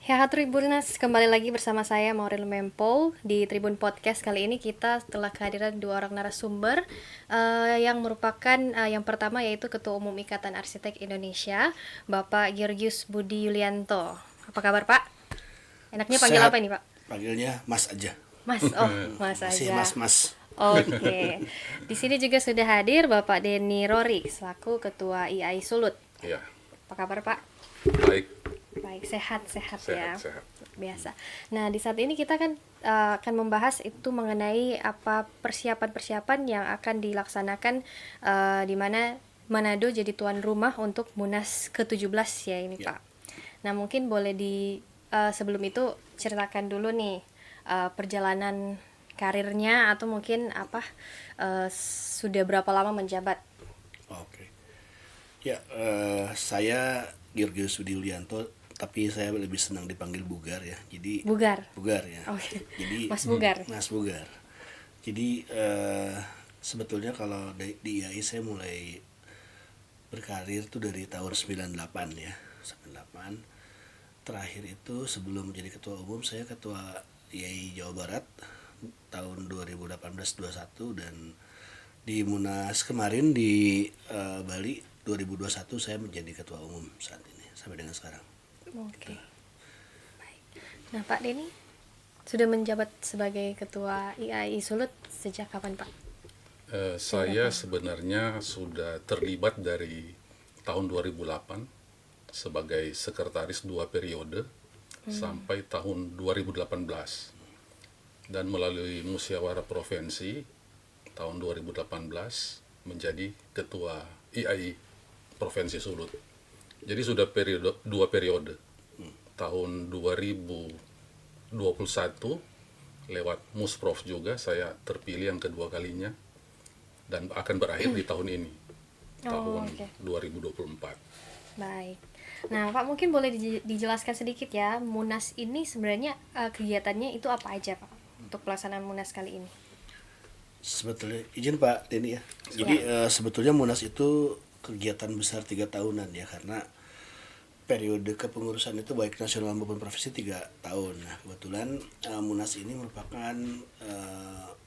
Ya, Tribuners, kembali lagi bersama saya Maurel Mempol di Tribun Podcast. Kali ini kita telah kehadiran dua orang narasumber yang merupakan yang pertama yaitu Ketua Umum Ikatan Arsitek Indonesia, Bapak Georgius Budi Yulianto. Apa kabar, Pak? Enaknya panggil Sehat. apa ini, Pak? Panggilnya Mas aja. Mas. Oh, Mas Masih aja. Mas. Oke. Di sini juga sudah hadir Bapak Denny Rory selaku Ketua IAI Sulut. Iya, Apa kabar, Pak? baik, Baik, sehat ya. sehat. Biasa. Nah, di saat ini kita kan akan membahas itu mengenai apa persiapan-persiapan yang akan dilaksanakan di mana Manado jadi tuan rumah untuk Munas ke-17 ya ini, Ya. Pak. Nah, mungkin boleh sebelum itu ceritakan dulu nih perjalanan karirnya atau mungkin sudah berapa lama menjabat. Oke. Ya, saya Georgius Budi Yulianto, tapi saya lebih senang dipanggil Bugar ya. Jadi Bugar. Bugar ya. Oke. Jadi Mas Bugar. Mas Bugar. Jadi sebetulnya kalau di IAI saya mulai berkarir tuh dari tahun 98 ya. 98. Terakhir itu sebelum menjadi ketua umum saya ketua IAI Jawa Barat tahun 2018-21, dan di Munas kemarin di Bali 2021 saya menjadi ketua umum saat ini sampai dengan sekarang. Oke. Baik. Nah, Pak Denny sudah menjabat sebagai ketua IAI Sulut sejak kapan, Pak? Saya sebenarnya sudah terlibat dari tahun 2008 sebagai sekretaris 2 periode sampai tahun 2018, dan melalui musyawarah provinsi tahun 2018 menjadi ketua IAI Provinsi Sulut. Jadi sudah 2 periode. Tahun 2021 lewat Musprov juga saya terpilih yang kedua kalinya, dan akan berakhir di tahun ini, tahun Oke. 2024. Baik. Nah, Pak, mungkin boleh dijelaskan sedikit ya, Munas ini sebenarnya kegiatannya itu apa aja, Pak, untuk pelaksanaan Munas kali ini? Sebetulnya izin Pak Denny ya. Jadi sebetulnya Munas itu kegiatan besar 3 tahunan ya, karena periode kepengurusan itu baik nasional maupun provinsi 3 tahun. Nah, kebetulan Munas ini merupakan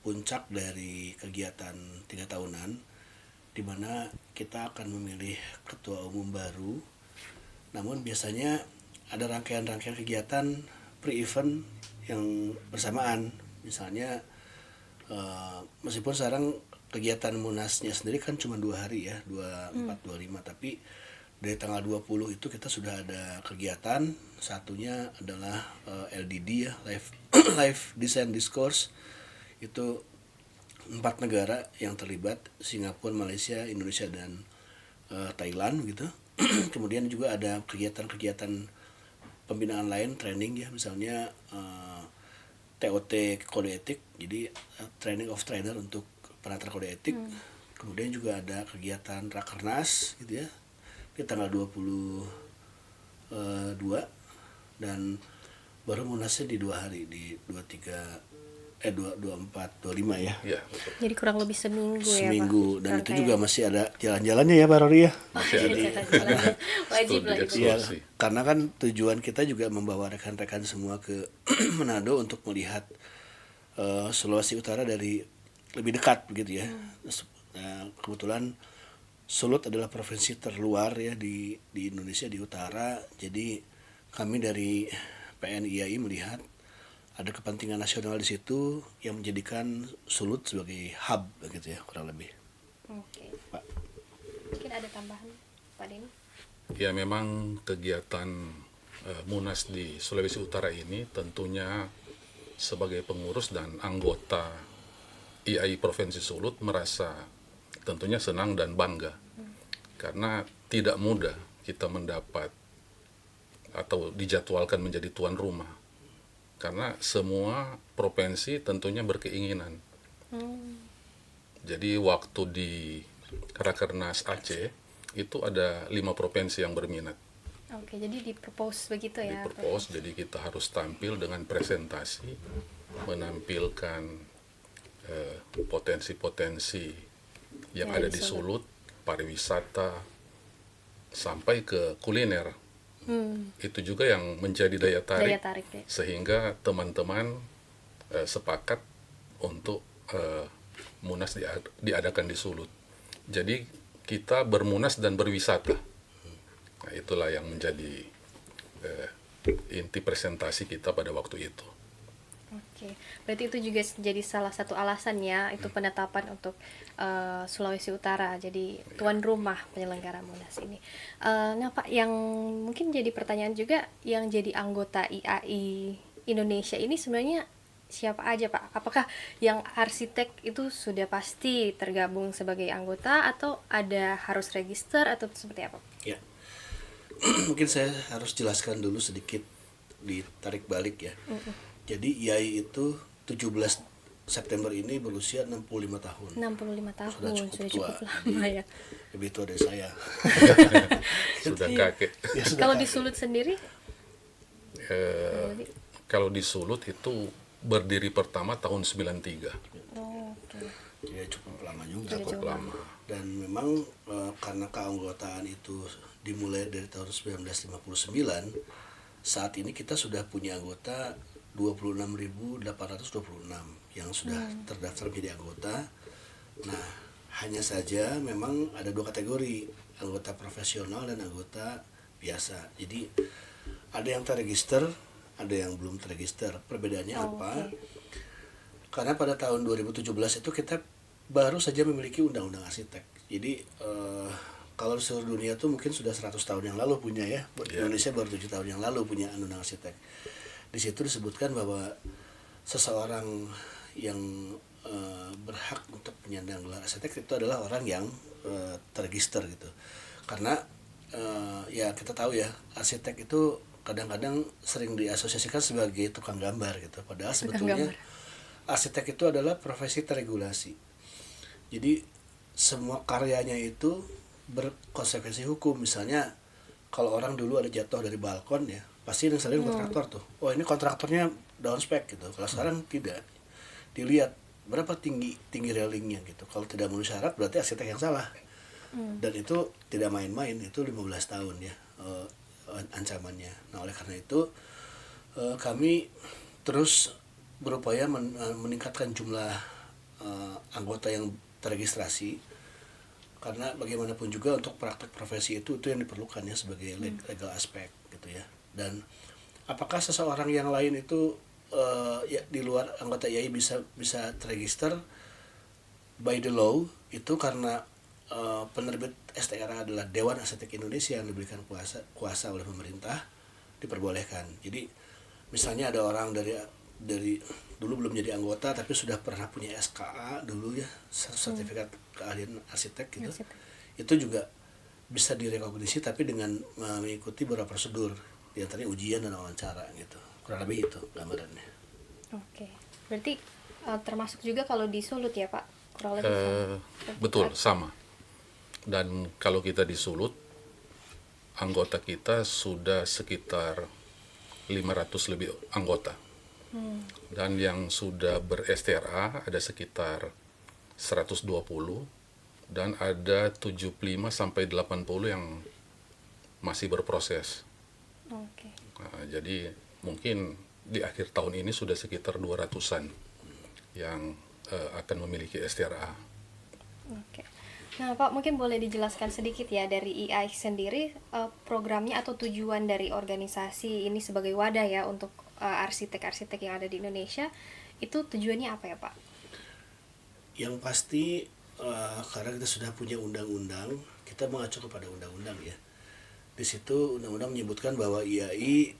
puncak dari kegiatan 3 tahunan, di mana kita akan memilih ketua umum baru. Namun biasanya ada rangkaian-rangkaian kegiatan pre-event yang bersamaan. Misalnya meskipun sekarang kegiatan Munasnya sendiri kan cuma 2 hari ya, 24, 25, tapi dari tanggal 20 itu kita sudah ada kegiatan. Satunya adalah LDD ya, live design discourse. Itu 4 negara yang terlibat, Singapura, Malaysia, Indonesia, dan Thailand gitu. Kemudian juga ada kegiatan-kegiatan pembinaan lain, training ya, misalnya TOT kode etik, jadi training of trainer untuk penata kode etik. Kemudian juga ada kegiatan rakernas gitu ya, di tanggal 22, dan baru munasnya di 2 hari, di 24, 25 ya. Ya, betul. Jadi kurang lebih seminggu ya, Pak? Seminggu, dan itu Rangkaian. juga masih ada jalan-jalannya ya Pak Rory ya. Masih ada Jalan-jalan. Wajib lah itu. studi Iya, ekskursi. karena kan tujuan kita juga membawa rekan-rekan semua ke Manado untuk melihat Sulawesi Utara dari lebih dekat begitu ya. Nah, kebetulan Sulut adalah provinsi terluar ya di Indonesia, di utara. Jadi kami dari PNIAI melihat ada kepentingan nasional di situ yang menjadikan Sulut sebagai hub begitu ya, kurang lebih. Oke. Pak. Mungkin ada tambahan, Pak Denny? Ya, memang kegiatan Munas di Sulawesi Utara ini tentunya sebagai pengurus dan anggota IAI Provinsi Sulut merasa tentunya senang dan bangga, karena tidak mudah kita mendapat atau dijadwalkan menjadi tuan rumah, karena semua provinsi tentunya berkeinginan. Jadi waktu di Rakernas Aceh itu ada 5 provinsi yang berminat. Oke, jadi di-propose begitu ya? Di-propose, jadi kita harus tampil dengan presentasi, menampilkan potensi-potensi yang ada di Sulut, pariwisata, sampai ke kuliner. Itu juga yang menjadi daya tarik, Daya tarik ya. sehingga teman-teman sepakat untuk Munas diadakan di Sulut. Jadi kita bermunas dan berwisata. Nah, itulah yang menjadi inti presentasi kita pada waktu itu. Oke, berarti itu juga jadi salah satu alasan ya, itu penetapan untuk Sulawesi Utara jadi tuan rumah penyelenggara Munas ini. Nah Pak, yang mungkin jadi pertanyaan juga, yang jadi anggota IAI Indonesia ini sebenarnya siapa aja Pak? Apakah yang arsitek itu sudah pasti tergabung sebagai anggota atau ada harus register atau seperti apa? Ya, mungkin saya harus jelaskan dulu sedikit, ditarik balik ya. Jadi IAI itu 17 September ini berusia 65 tahun. 65 tahun, Sudah cukup tua. lama ya. Lebih tua dari saya. Sudah kakek. Ya, sudah Kalau di kakek. Sulut sendiri? Kalau di Sulut itu berdiri pertama tahun 93. Oh, oke. Ya cukup lama juga. Sudah Cukup lama. Dan memang karena keanggotaan itu dimulai dari tahun 1959, saat ini kita sudah punya anggota 26.826 yang sudah terdaftar menjadi anggota. Nah, hanya saja memang ada dua kategori, anggota profesional dan anggota biasa. Jadi ada yang terregister, ada yang belum terregister. Perbedaannya apa? Oke. Karena pada tahun 2017 itu kita baru saja memiliki undang-undang arsitek. Jadi kalau di seluruh dunia tuh mungkin sudah 100 tahun yang lalu punya ya. Indonesia baru 7 tahun yang lalu punya undang-undang arsitek. Di situ disebutkan bahwa seseorang yang berhak untuk penyandang gelar arsitek itu adalah orang yang terregister gitu. Karena ya kita tahu ya, arsitek itu kadang-kadang sering diasosiasikan sebagai tukang gambar gitu. Padahal sebetulnya arsitek itu adalah profesi terregulasi. Jadi semua karyanya itu berkonsekuensi hukum. Misalnya kalau orang dulu ada jatuh dari balkon ya, pasti yang sering kontraktor tuh. Oh ini kontraktornya down spec gitu. Kalau sekarang tidak, dilihat berapa tinggi railingnya gitu. Kalau tidak memenuhi syarat berarti arsitek yang salah. Dan itu tidak main-main, itu 15 tahun ya ancamannya. Nah oleh karena itu kami terus berupaya meningkatkan jumlah anggota yang terregistrasi, karena bagaimanapun juga untuk praktek profesi itu yang diperlukan ya sebagai legal aspek gitu ya. Dan apakah seseorang yang lain itu ya di luar anggota IAI bisa terregister by the law itu karena penerbit STRA adalah Dewan Arsitek Indonesia yang diberikan kuasa oleh pemerintah, diperbolehkan. Jadi misalnya ada orang dari dulu belum jadi anggota tapi sudah pernah punya SKA dulu ya, sertifikat keahlian arsitek gitu. Itu juga bisa direkognisi tapi dengan mengikuti beberapa prosedur, di antaranya ujian dan wawancara gitu. Kurang lebih itu gambarannya. Oke. Berarti termasuk juga kalau di Sulut ya, Pak? Kurang lebih sama. Betul, sama. Dan kalau kita di Sulut, anggota kita sudah sekitar 500 lebih anggota. Dan yang sudah ber-STRA ada sekitar 120 dan ada 75 sampai 80 yang masih berproses. Oke. Nah, jadi mungkin di akhir tahun ini sudah sekitar 200-an yang akan memiliki STRA. Oke. Nah, Pak, mungkin boleh dijelaskan sedikit ya dari IAI sendiri, programnya atau tujuan dari organisasi ini sebagai wadah ya untuk arsitek-arsitek yang ada di Indonesia, itu tujuannya apa ya, Pak? Yang pasti karena kita sudah punya undang-undang, kita mengacu kepada undang-undang ya. Di situ undang-undang menyebutkan bahwa IAI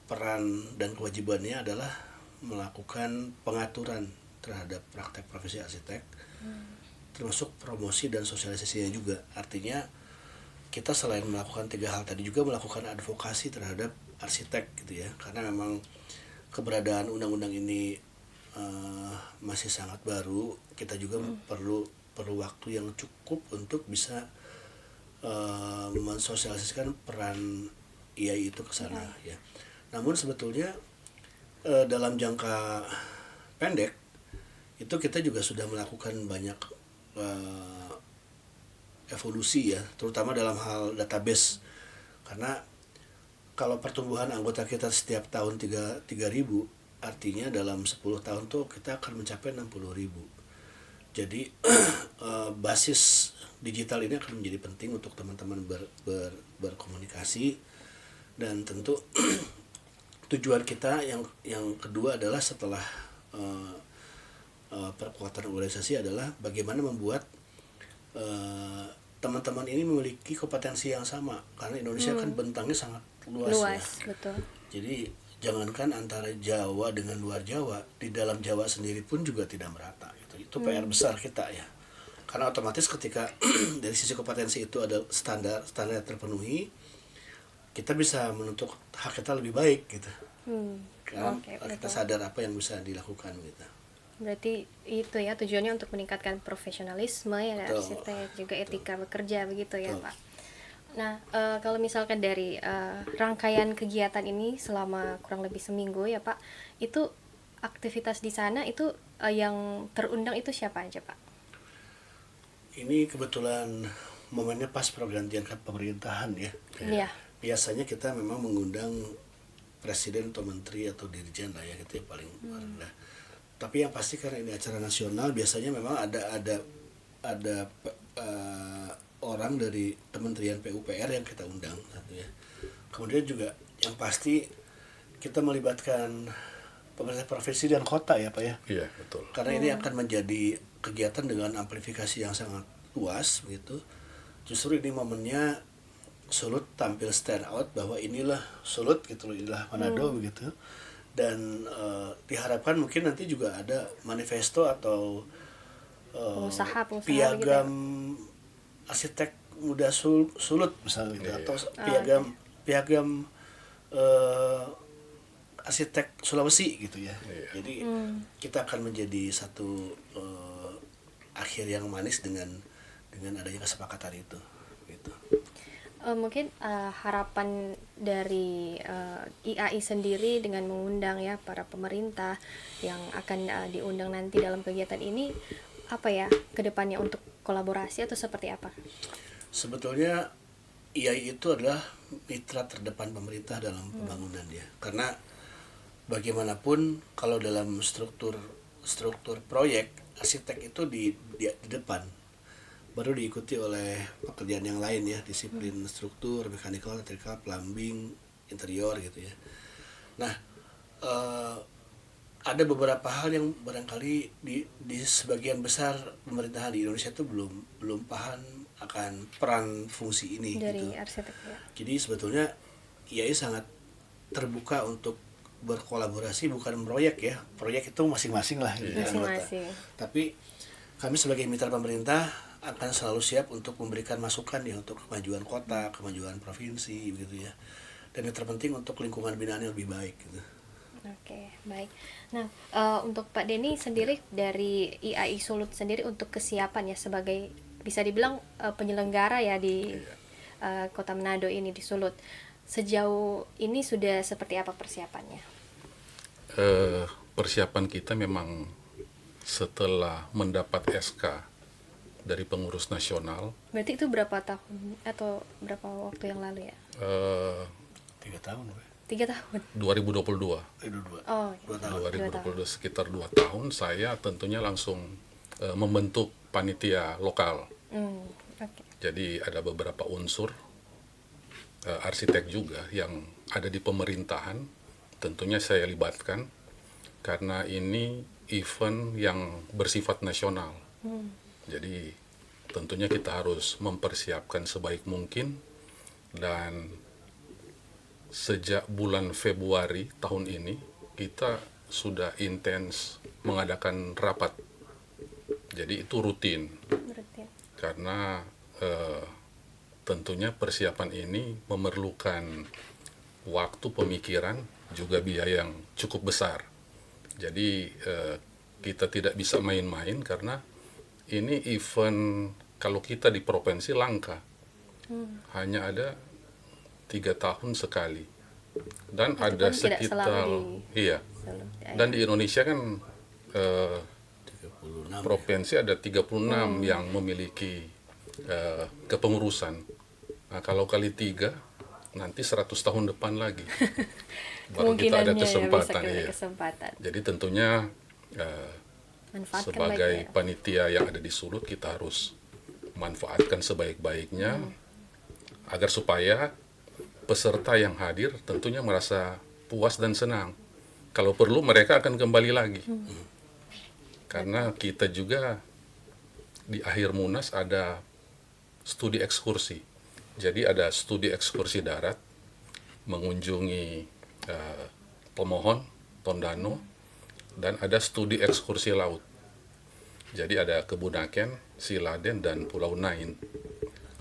peran dan kewajibannya adalah melakukan pengaturan terhadap praktek profesi arsitek, termasuk promosi dan sosialisasinya juga. Artinya kita selain melakukan 3 hal tadi juga melakukan advokasi terhadap arsitek gitu ya, karena memang keberadaan undang-undang ini masih sangat baru. Kita juga perlu waktu yang cukup untuk bisa mensosialisasikan peran IAI itu ke sana ya. Namun sebetulnya dalam jangka pendek itu kita juga sudah melakukan banyak evolusi ya, terutama dalam hal database, Karena kalau pertumbuhan anggota kita setiap tahun 3.000, artinya dalam 10 tahun tuh kita akan mencapai 60.000. Jadi basis digital ini akan menjadi penting untuk teman-teman berkomunikasi. Dan tentu tujuan kita yang kedua adalah setelah perkuatan organisasi adalah bagaimana membuat teman-teman ini memiliki kompetensi yang sama, karena Indonesia kan bentangnya sangat luas ya. Betul. Jadi jangankan antara Jawa dengan luar Jawa, di dalam Jawa sendiri pun juga tidak merata gitu. Itu PR besar kita ya. Karena otomatis ketika dari sisi kompetensi itu ada standar terpenuhi, kita bisa menuntut hak kita lebih baik gitu. Karena kita sadar apa yang bisa dilakukan gitu. Berarti itu ya tujuannya untuk meningkatkan profesionalisme ya arsitek, juga etika bekerja begitu ya Pak. Nah kalau misalkan dari rangkaian kegiatan ini selama kurang lebih seminggu ya Pak, itu aktivitas di sana itu yang terundang itu siapa aja Pak? Ini kebetulan momennya pas pergantian pemerintahan ya. Iya. Biasanya kita memang mengundang presiden atau menteri atau dirjen lah ya, gitu ya paling rendah. Tapi yang pasti karena ini acara nasional, biasanya memang ada orang dari Kementerian PUPR yang kita undang satu ya. Kemudian juga yang pasti kita melibatkan pemerintah provinsi dan kota ya Pak ya. Iya, betul. Karena ini akan menjadi kegiatan dengan amplifikasi yang sangat luas begitu. Justru ini momennya Sulut tampil stand out bahwa inilah Sulut gitu loh, inilah Manado begitu. Dan diharapkan mungkin nanti juga ada manifesto atau pengusaha piagam gitu ya? Arsitek muda Sulut misalnya gitu, atau piagam arsitek Sulawesi gitu ya. Jadi kita akan menjadi satu akhir yang manis dengan adanya kesepakatan itu gitu. Mungkin harapan dari IAI sendiri dengan mengundang ya para pemerintah yang akan diundang nanti dalam kegiatan ini, apa ya kedepannya untuk kolaborasi atau seperti apa? Sebetulnya IAI itu adalah mitra terdepan pemerintah dalam pembangunan ya, karena bagaimanapun kalau dalam struktur proyek, arsitek itu di depan, baru diikuti oleh pekerjaan yang lain ya, disiplin struktur, mechanical, electrical, plumbing, interior gitu ya. Nah, ada beberapa hal yang barangkali di sebagian besar pemerintahan di Indonesia itu belum paham akan peran fungsi ini dari gitu. arsitek ya. Jadi sebetulnya IAI sangat terbuka untuk berkolaborasi, bukan proyek ya. Proyek itu masing-masing lah gitu, masing-masing. Tapi kami sebagai mitra pemerintah akan selalu siap untuk memberikan masukan ya untuk kemajuan kota, kemajuan provinsi gitu ya. Dan yang terpenting untuk lingkungan binaan yang lebih baik gitu. Oke, baik. Nah, untuk Pak Denny sendiri dari IAI Sulut sendiri untuk kesiapan ya sebagai bisa dibilang penyelenggara ya di Kota Manado ini di Sulut. Sejauh ini sudah seperti apa persiapannya? Persiapan kita memang setelah mendapat SK dari pengurus nasional. Berarti itu berapa tahun atau berapa waktu yang lalu ya? 3 tahun. 3 tahun. 2022. 2 tahun. 2022 sekitar 2 tahun saya tentunya langsung membentuk panitia lokal. Okay. Jadi ada beberapa unsur arsitek juga yang ada di pemerintahan, tentunya saya libatkan karena ini event yang bersifat nasional. Jadi tentunya kita harus mempersiapkan sebaik mungkin, dan sejak bulan Februari tahun ini kita sudah intens mengadakan rapat. Jadi itu rutin. Karena tentunya persiapan ini memerlukan waktu, pemikiran, juga biaya yang cukup besar. Jadi kita tidak bisa main-main karena ini event kalau kita di provinsi langka. Hanya ada 3 tahun sekali. Dan itu ada sekitar dan di Indonesia kan 36 provinsi ada 36 yang memiliki kepengurusan. Nah, kalau kali 3 nanti 100 tahun depan lagi baru kita ada Kemungkinannya ya bisa kesempatan. ada Iya. kesempatan. Jadi tentunya Manfaatkan sebagai baik ya. panitia yang ada di Sulut, kita harus manfaatkan sebaik-baiknya agar supaya peserta yang hadir tentunya merasa puas dan senang. Kalau perlu mereka akan kembali lagi. Karena kita juga di akhir Munas ada studi ekskursi. Jadi ada studi ekskursi darat mengunjungi Pemohon, Tondano, dan ada studi ekskursi laut. Jadi ada Kebunaken, Siladen, dan Pulau Nain.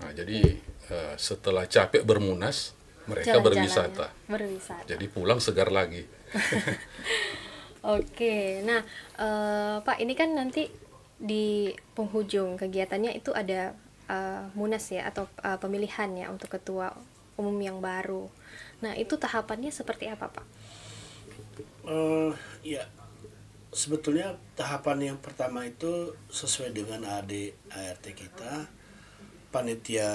Nah, jadi setelah capek bermunas, mereka berwisata. Berwisata. Jadi pulang segar lagi. Oke, nah Pak, ini kan nanti di penghujung kegiatannya itu ada Munas ya, atau pemilihan ya untuk ketua umum yang baru. Nah, itu tahapannya seperti apa, Pak? Ya, sebetulnya tahapan yang pertama itu sesuai dengan ART kita, panitia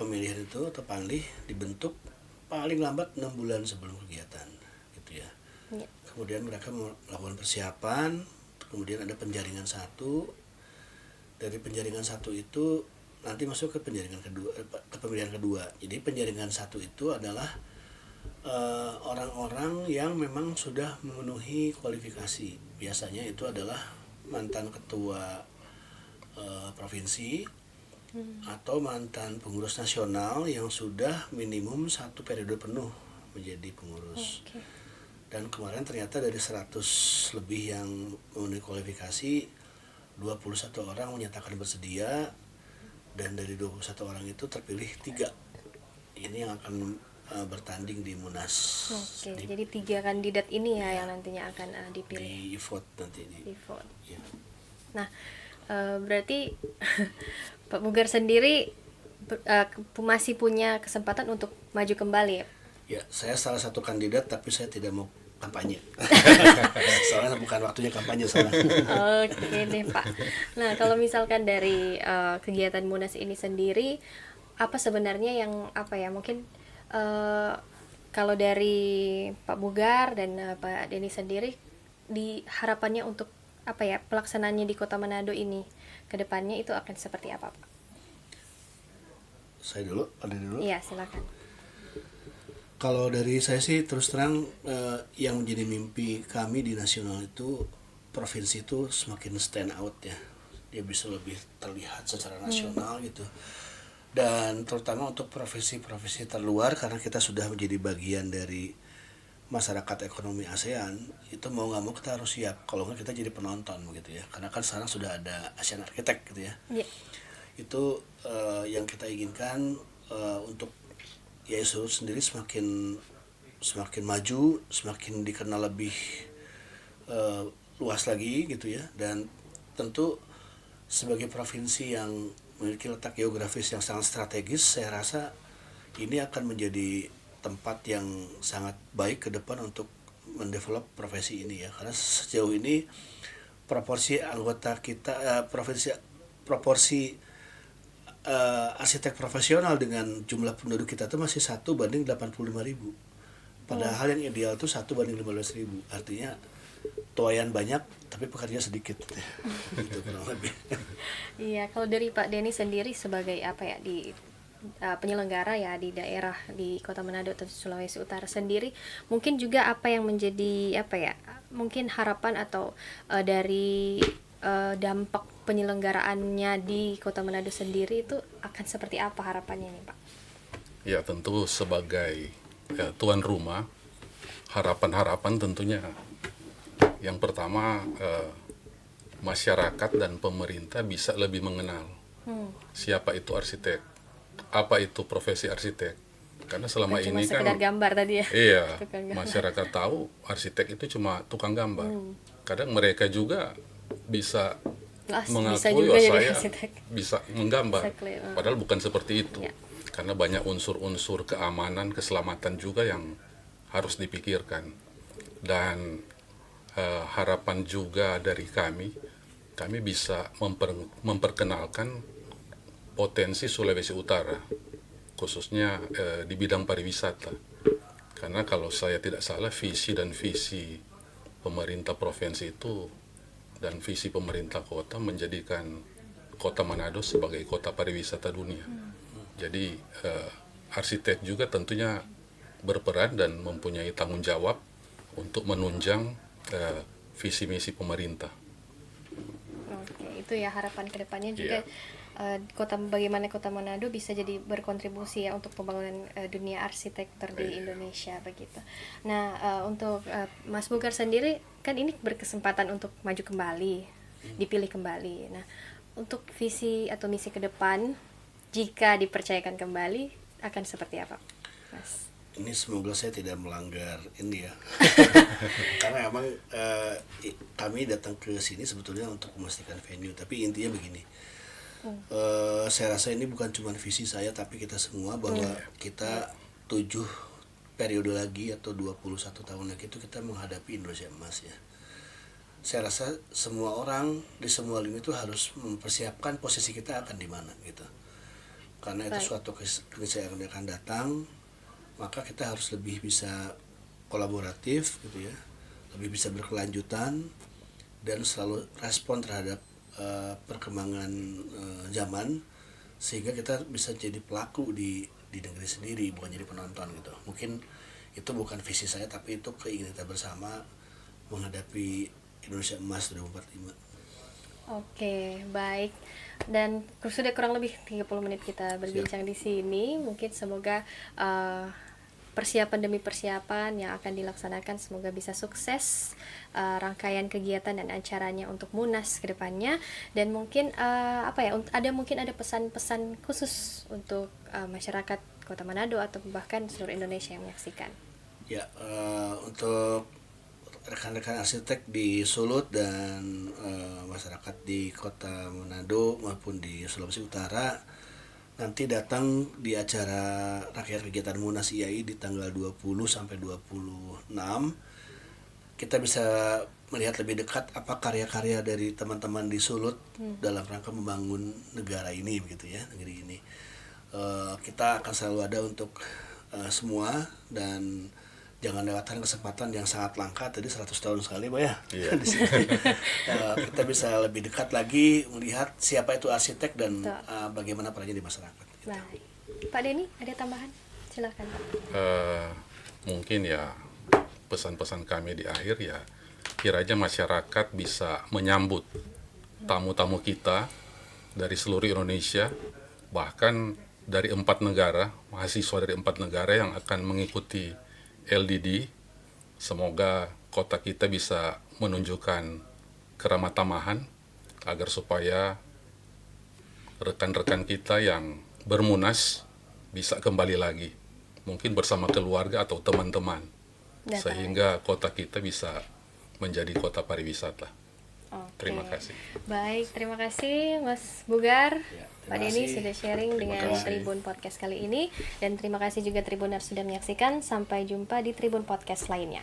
pemilihan itu atau panlih dibentuk paling lambat 6 bulan sebelum kegiatan, gitu ya. Ya. Kemudian mereka melakukan persiapan, kemudian ada penjaringan satu. Dari penjaringan satu itu nanti masuk ke penjaringan kedua, ke pemilihan kedua. Jadi penjaringan satu itu adalah orang-orang yang memang sudah memenuhi kualifikasi. Biasanya itu adalah mantan ketua provinsi atau mantan pengurus nasional yang sudah minimum 1 periode penuh menjadi pengurus. Oke. Dan kemarin ternyata dari 100 lebih yang memenuhi kualifikasi, 21 orang menyatakan bersedia, dan dari 21 orang itu terpilih 3. Ini yang akan bertanding di Munas. Oke, jadi 3 kandidat ini ya yang nantinya akan dipilih Di vote nanti di vote. ya. Nah, berarti Pak Bugar sendiri masih punya kesempatan untuk maju kembali ya? Ya, saya salah satu kandidat tapi saya tidak mau kampanye. Soalnya bukan waktunya kampanye soalnya. Oke deh Pak. Nah, kalau misalkan dari kegiatan Munas ini sendiri, apa sebenarnya yang mungkin kalau dari Pak Bugar dan Pak Denny sendiri, di harapannya untuk pelaksanaannya di Kota Manado ini ke depannya itu akan seperti apa, Pak? Saya dulu, ada dulu. Iya, silakan. Kalau dari saya sih terus terang yang menjadi mimpi kami di nasional itu provinsi itu semakin stand out ya. Dia bisa lebih terlihat secara nasional gitu. Dan terutama untuk provinsi-provinsi terluar, karena kita sudah menjadi bagian dari masyarakat ekonomi ASEAN, itu mau nggak mau kita harus siap, kalau nggak kita jadi penonton begitu ya, karena kan sekarang sudah ada ASEAN Architect gitu ya. Yeah. Itu yang kita inginkan untuk Sulut sendiri semakin maju, semakin dikenal lebih luas lagi gitu ya. Dan tentu sebagai provinsi yang memiliki letak geografis yang sangat strategis, saya rasa ini akan menjadi tempat yang sangat baik ke depan untuk mendevelop profesi ini ya. Karena sejauh ini proporsi anggota kita proporsi arsitek profesional dengan jumlah penduduk kita itu masih 1:85.000. Padahal yang ideal itu 1:15.000. Artinya tuayan banyak tapi pekerja sedikit. Gitu kurang lebih. Iya, kalau dari Pak Denny sendiri sebagai di penyelenggara ya di daerah di Kota Manado atau Sulawesi Utara sendiri, mungkin juga apa yang menjadi mungkin harapan atau dari dampak penyelenggaraannya di Kota Manado sendiri itu akan seperti apa harapannya nih, Pak? Ya, tentu sebagai tuan rumah, harapan-harapan tentunya yang pertama, masyarakat dan pemerintah bisa lebih mengenal siapa itu arsitek, apa itu profesi arsitek. Karena selama Cuma ini kan sekedar gambar tadi ya. Iya, Tukang gambar. masyarakat tahu arsitek itu cuma tukang gambar. Kadang mereka juga bisa Bisa mengakui juga jadi saya arsitek. bisa menggambar. Exactly. Padahal bukan seperti itu. Ya. Karena banyak unsur-unsur keamanan, keselamatan juga yang harus dipikirkan. Dan harapan juga dari kami bisa memperkenalkan potensi Sulawesi Utara, khususnya di bidang pariwisata. Karena kalau saya tidak salah visi pemerintah provinsi itu dan visi pemerintah kota menjadikan kota Manado sebagai kota pariwisata dunia. Jadi arsitek juga tentunya berperan dan mempunyai tanggung jawab untuk menunjang visi misi pemerintah. Oke, itu ya harapan kedepannya juga. Bagaimana kota Manado bisa jadi berkontribusi ya untuk pembangunan dunia arsitektur di Indonesia begitu. Nah, untuk Mas Bugar sendiri kan ini berkesempatan untuk maju kembali, dipilih kembali. Nah, untuk visi atau misi ke depan jika dipercayakan kembali akan seperti apa, Mas? Ini semoga saya tidak melanggar ini ya. Karena emang kami datang ke sini sebetulnya untuk memastikan venue, tapi intinya begini. Saya rasa ini bukan cuma visi saya tapi kita semua, bahwa kita 7 periode lagi atau 21 tahun lagi itu kita menghadapi Indonesia Emas ya. Saya rasa semua orang di semua lini itu harus mempersiapkan posisi kita akan di mana gitu. Karena itu suatu keniscayaan yang akan datang, maka kita harus lebih bisa kolaboratif gitu ya, lebih bisa berkelanjutan dan selalu respon terhadap perkembangan zaman, sehingga kita bisa jadi pelaku di negeri sendiri, bukan jadi penonton gitu. Mungkin itu bukan visi saya tapi itu keinginan kita bersama menghadapi Indonesia Emas 2045. Oke, baik. Dan sudah kurang lebih 30 menit kita berbincang di sini. Mungkin semoga persiapan demi persiapan yang akan dilaksanakan semoga bisa sukses, rangkaian kegiatan dan acaranya untuk Munas ke depannya. Dan mungkin mungkin ada pesan-pesan khusus untuk masyarakat Kota Manado atau bahkan seluruh Indonesia yang menyaksikan. Ya, untuk rekan-rekan arsitek di Sulut dan masyarakat di Kota Manado maupun di Sulawesi Utara, nanti datang di acara rakyat kegiatan Munas IAI di tanggal 20 sampai 26. Kita bisa melihat lebih dekat apa karya-karya dari teman-teman di Sulut dalam rangka membangun negara ini begitu ya, negeri ini. Kita akan selalu ada untuk semua, dan jangan lewatkan kesempatan yang sangat langka tadi 100 tahun sekali Pak ya. Iya. Di sini kita bisa lebih dekat lagi melihat siapa itu arsitek dan bagaimana perannya di masyarakat. Baik. Pak Denny, ada tambahan? Silakan Pak. Mungkin ya pesan-pesan kami di akhir ya, kiranya masyarakat bisa menyambut tamu-tamu kita dari seluruh Indonesia, bahkan dari 4 negara, mahasiswa dari 4 negara yang akan mengikuti LDD. Semoga kota kita bisa menunjukkan keramah tamahan agar supaya rekan-rekan kita yang bermunas bisa kembali lagi, mungkin bersama keluarga atau teman-teman, sehingga kota kita bisa menjadi kota pariwisata. Terima kasih. Baik, terima kasih Mas Bugar, Ya, Pak Denny sudah sharing dengan Tribun Podcast kali ini, dan terima kasih juga Tribuners sudah menyaksikan. Sampai jumpa di Tribun Podcast lainnya.